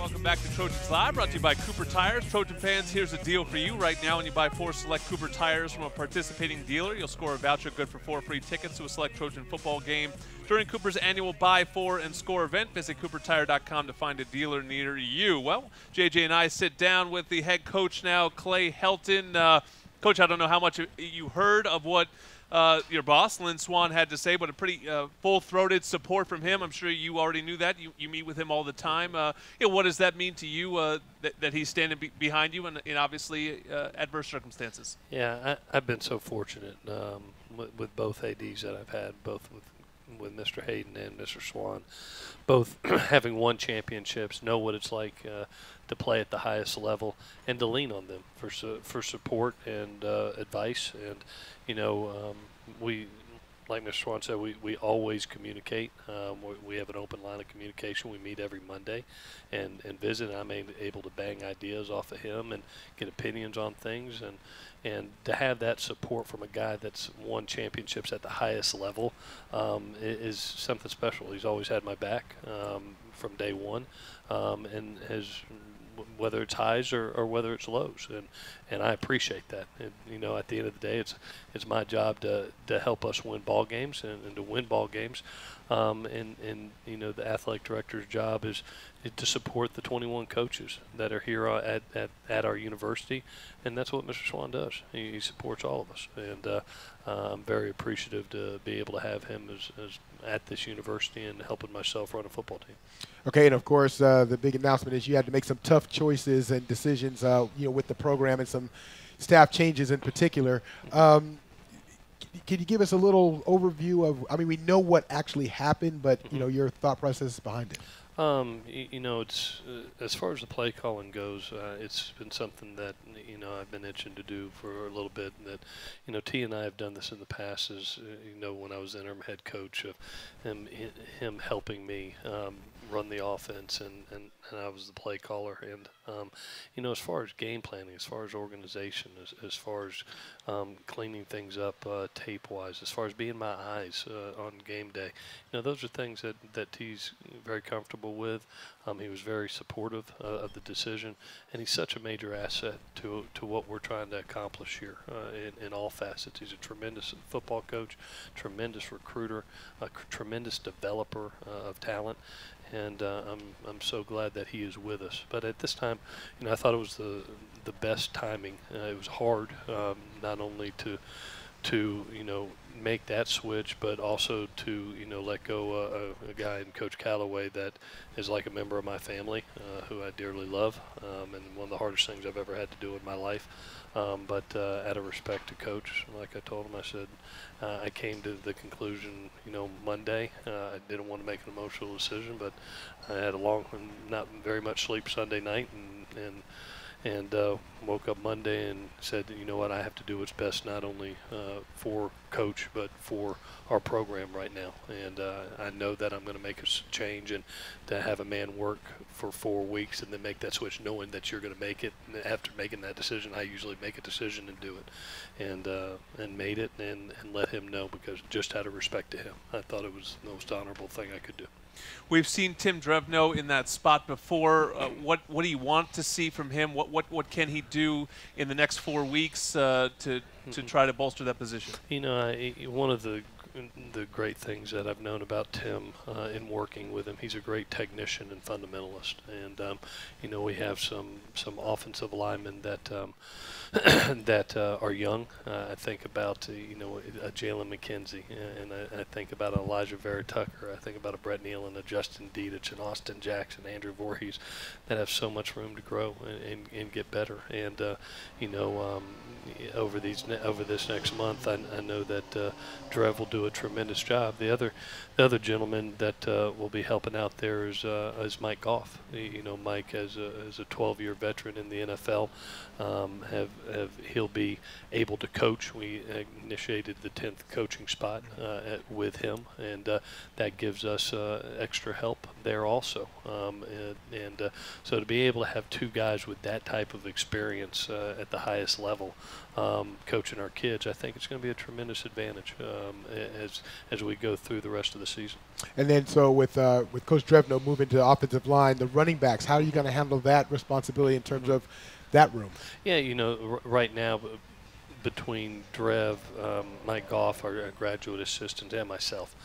Welcome back to Trojans Live, brought to you by Cooper Tires. Trojan fans, here's a deal for you. Right now, when you buy 4 select Cooper Tires from a participating dealer, you'll score a voucher good for 4 free tickets to a select Trojan football game during Cooper's annual Buy 4 and Score event. Visit CooperTire.com to find a dealer near you. Well, JJ and I sit down with the head coach now, Clay Helton. Coach, I don't know how much you heard of what your boss, Lynn Swan, had to say, but a pretty full-throated support from him. I'm sure you already knew that. You meet with him all the time. What does that mean to you that he's standing behind you in obviously adverse circumstances? Yeah, I've been so fortunate with both ADs that I've had, both with Mr. Hayden and Mr. Swan, both having won championships, know what it's like to play at the highest level, and to lean on them for support and advice. And we, like Mr. Swan said, we always communicate. We have an open line of communication. We meet every Monday and visit. And I'm able to bang ideas off of him and get opinions on things. And to have that support from a guy that's won championships at the highest level is something special. He's always had my back from day one, and has, whether it's highs or whether it's lows, and I appreciate that. And, at the end of the day, it's my job to help us win ball games and to win ball games. And the athletic director's job is to support the 21 coaches that are here at our university, and that's what Mr. Swan does. He supports all of us, and I'm very appreciative to be able to have him as at this university and helping myself run a football team. Okay, and of course, the big announcement is you had to make some tough choices and decisions, with the program and some staff changes in particular. Can you give us a little overview of? We know what actually happened, but your thought process behind it. It's as far as the play calling goes, it's been something that I've been itching to do for a little bit. That T and I have done this in the past. Is when I was interim head coach, of him helping me run the offense, and I was the play caller. And as far as game planning, as far as organization, as far as cleaning things up tape-wise, as far as being my eyes on game day, those are things that T's very comfortable with. He was very supportive of the decision, and he's such a major asset to what we're trying to accomplish here in all facets. He's a tremendous football coach, tremendous recruiter, a tremendous developer of talent, and I'm so glad that he is with us. But at this time, I thought it was the best timing. It was hard, not only to make that switch, but also to let go a guy in Coach Callaway that is like a member of my family, who I dearly love, and one of the hardest things I've ever had to do in my life. But out of respect to Coach, like I told him, I said I came to the conclusion, Monday. I didn't want to make an emotional decision, but I had a long, not very much sleep Sunday night, and woke up Monday and said, you know what, I have to do what's best, not only for Coach, but for our program right now. And I know that I'm going to make a change, and to have a man work for 4 weeks and then make that switch, knowing that you're going to make it. And after making that decision, I usually make a decision and do it, and made it and let him know, because just out of respect to him, I thought it was the most honorable thing I could do. We've seen Tim Drevno in that spot before. What do you want to see from him? What can he do in the next 4 weeks to try to bolster that position? One of the great things that I've known about Tim in working with him, he's a great technician and fundamentalist. And we have some offensive linemen that that are young. I think about Jalen McKenzie, and I think about Elijah Vera Tucker. I think about a Brett Neal and a Justin Dietich and Austin Jackson, Andrew Voorhees, that have so much room to grow and get better. And over this next month, I know that Drev will do a tremendous job. The other gentleman that will be helping out there is Mike Goff. Mike, as a 12-year veteran in the NFL, he'll be able to coach. We initiated the 10th coaching spot with him, and that gives us extra help. there also. So to be able to have two guys with that type of experience at the highest level coaching our kids, I think it's going to be a tremendous advantage as we go through the rest of the season. And then so with Coach Drevno moving to the offensive line, the running backs, how are you going to handle that responsibility in terms of that room? Yeah, right now between Drev, Mike Goff, our graduate assistant, and myself,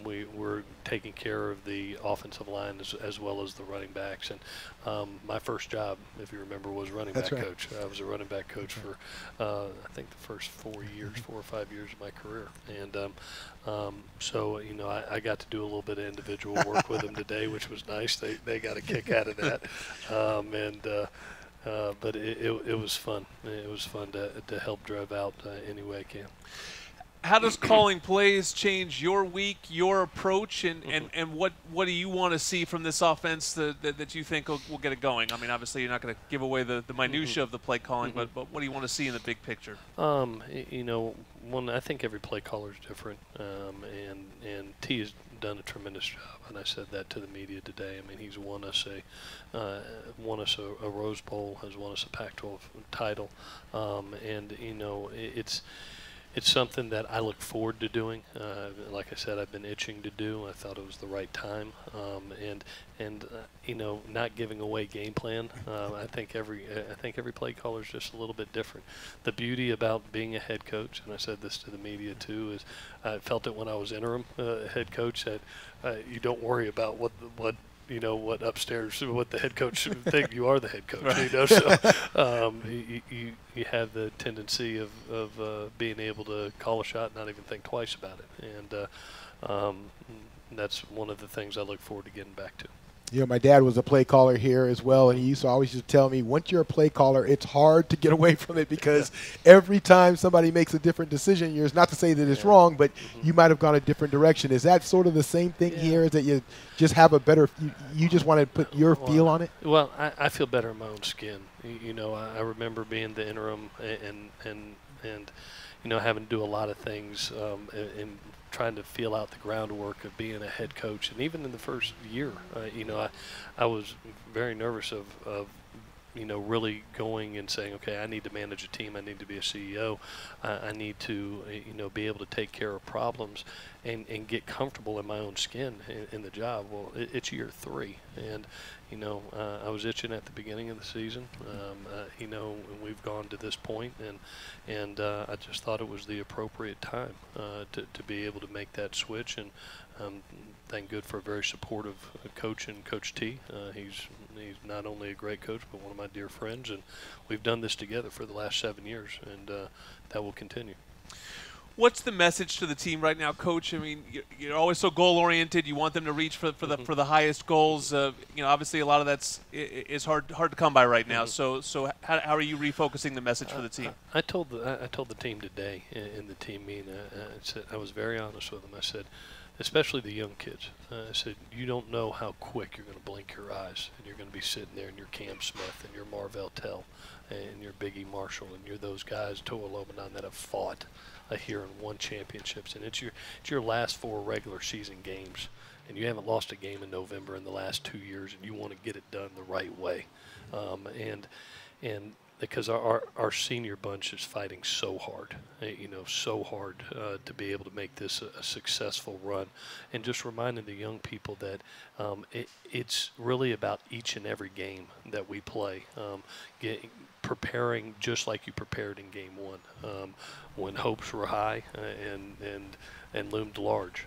we're taking care of the offensive line as well as the running backs. And my first job, if you remember, was running back coach. I was a running back coach for I think the first 4 or 5 years of my career. And so I got to do a little bit of individual work with them today, which was nice. They got a kick out of that. But it was fun. It was fun to help Drev out any way I can. How does calling plays change your week, your approach, and what do you want to see from this offense that you think will get it going? I mean, obviously you're not going to give away the minutia of the play calling, but what do you want to see in the big picture? I think every play caller is different, and T has done a tremendous job, and I said that to the media today. I mean, he's won us a Rose Bowl, has won us a Pac-12 title, and it's something that I look forward to doing. Like I said, I've been itching to do. I thought it was the right time, not giving away game plan. I think every play caller is just a little bit different. The beauty about being a head coach, and I said this to the media too, is I felt it when I was interim head coach that you don't worry about what upstairs, what the head coach should think. You are the head coach, right. So you have the tendency of being able to call a shot and not even think twice about it, and that's one of the things I look forward to getting back to. My dad was a play caller here as well, and he used to tell me, once you're a play caller, it's hard to get away from it because every time somebody makes a different decision, it's not to say that it's wrong, but you might have gone a different direction. Is that sort of the same thing here, is that you just have a better you just want to put your feel on it? Well, I feel better in my own skin. I remember being the interim and having to do a lot of things and trying to feel out the groundwork of being a head coach. And even in the first year, I was very nervous of really going and saying, okay, I need to manage a team. I need to be a CEO. I need to, be able to take care of problems and get comfortable in my own skin in the job. Well, it's year 3. And, I was itching at the beginning of the season, and we've gone to this point, and I just thought it was the appropriate time to be able to make that switch. And thank good for a very supportive coach and Coach T. He's not only a great coach, but one of my dear friends, and we've done this together for the last 7 years, and that will continue. What's the message to the team right now, Coach? I mean, you're always so goal-oriented. You want them to reach for the highest goals. Obviously a lot of that's is hard to come by right now. So how are you refocusing the message for the team? I told the team today in the team meeting. I was very honest with them. I said, especially the young kids, I said, you don't know how quick you're going to blink your eyes, and you're going to be sitting there and you're Cam Smith and you're Marvell Tell and you're Biggie Marshall and you're those guys, Toa Lomanon, that have fought here and won championships, and it's your last 4 regular season games, and you haven't lost a game in November in the last 2 years, and you want to get it done the right way, and because our senior bunch is fighting so hard, to be able to make this a successful run, and just reminding the young people that it's really about each and every game that we play, preparing just like you prepared in game 1, when hopes were high and loomed large,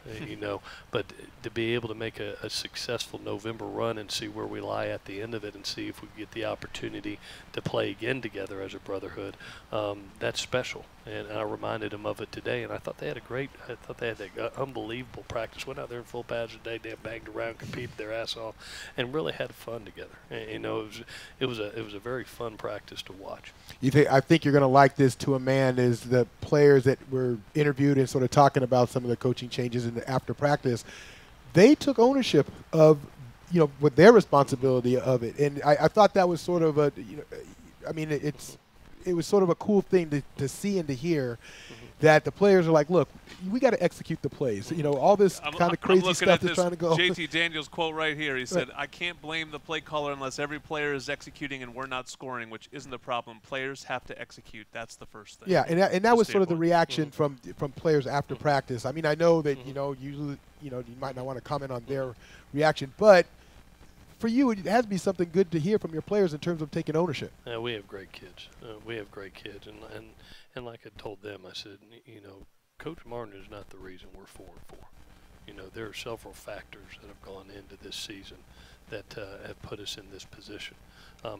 but to be able to make a successful November run and see where we lie at the end of it and see if we get the opportunity to play again together as a brotherhood, that's special. And I reminded them of it today, and I thought they had an unbelievable practice. Went out there in full pads today, banged around, competed their ass off, and really had fun together. And, it was a very fun practice to watch. I think you're going to like this to a man is the players that were interviewed and sort of talking about some of the coaching changes after practice. They took ownership of, with their responsibility of it, and I thought that was sort of it's it was sort of a cool thing to see and to hear that the players are like, look, we got to execute the plays. You know, all this kind of crazy stuff that's trying to go. JT Daniels quote right here. He said, I can't blame the play caller unless every player is executing and we're not scoring, which isn't the problem. Players have to execute. That's the first thing. Yeah, and that was sort of the reaction from players after practice. I mean, I know that, you know, usually, you know, you might not want to comment on their reaction, but for you, it has to be something good to hear from your players in terms of taking ownership. We have great kids. We have great kids, and like I told them, I said, you know, Coach Martin is not the reason we're 4-4. You know, there are several factors that have gone into this season that have put us in this position.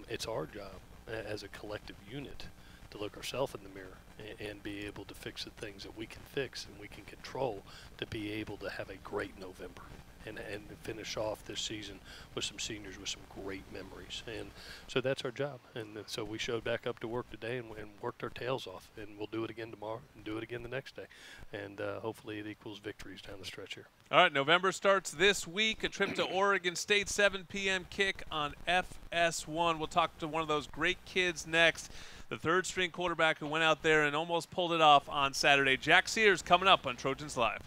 It's our job as a collective unit to look ourselves in the mirror and be able to fix the things that we can fix and we can control to be able to have a great November. And finish off this season with some seniors with some great memories. And so that's our job. And so we showed back up to work today and worked our tails off. And we'll do it again tomorrow and do it again the next day. And hopefully it equals victories down the stretch here. All right, November starts this week. A trip to Oregon State, 7 p.m. kick on FS1. We'll talk to one of those great kids next, the third-string quarterback who went out there and almost pulled it off on Saturday. Jack Sears coming up on Trojans Live.